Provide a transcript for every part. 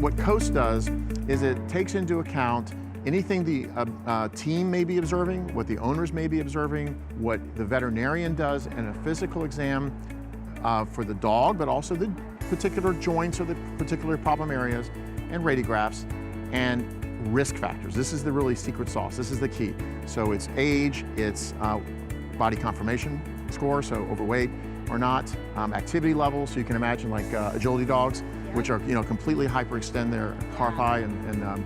what COAST does is it takes into account anything the team may be observing, what the owners may be observing, what the veterinarian does in a physical exam for the dog, but also the particular joints or the particular problem areas, and radiographs, and risk factors. This is the really secret sauce. This is the key. So it's age, it's body conformation score, so overweight or not, activity levels. So you can imagine like agility dogs, which are completely hyperextend their carpi and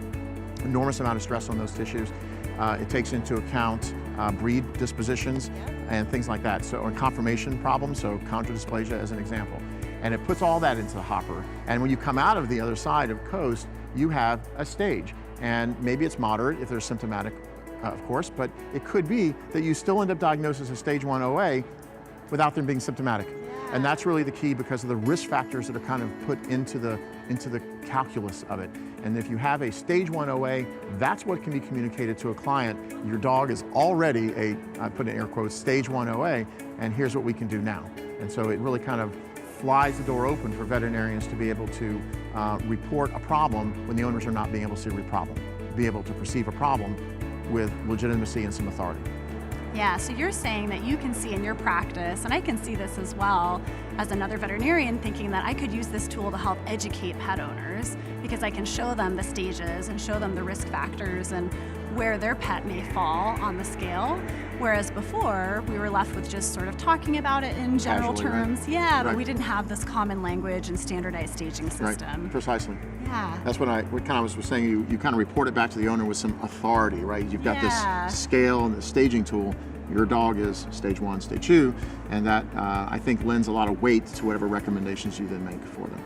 enormous amount of stress on those tissues. It takes into account breed dispositions and things like that. So, or conformation problems, so chondrodysplasia as an example. And it puts all that into the hopper. And when you come out of the other side of COAST, you have a stage. And maybe it's moderate if they're symptomatic, of course, but it could be that you still end up diagnosed as a stage 1 OA without them being symptomatic. And that's really the key because of the risk factors that are kind of put into the calculus of it. And if you have a stage 1 OA, that's what can be communicated to a client. Your dog is already I put in air quotes, stage 1 OA, and here's what we can do now. And so it really kind of flies the door open for veterinarians to be able to report a problem when the owners are not being able to see a problem, be able to perceive a problem with legitimacy and some authority. Yeah, so you're saying that you can see in your practice, and I can see this as well as another veterinarian, thinking that I could use this tool to help educate pet owners because I can show them the stages and show them the risk factors and where their pet may fall on the scale. Whereas before, we were left with just sort of talking about it in general terms. Right. Yeah, but we didn't have this common language and standardized staging system. Right. Precisely. Yeah. That's what kind of was saying. You kind of report it back to the owner with some authority, right? You've got this scale and the staging tool. Your dog is stage 1, stage 2, and that I think lends a lot of weight to whatever recommendations you then make for them.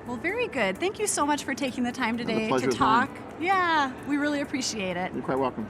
Well, very good. Thank you so much for taking the time today to talk. Yeah, we really appreciate it. You're quite welcome.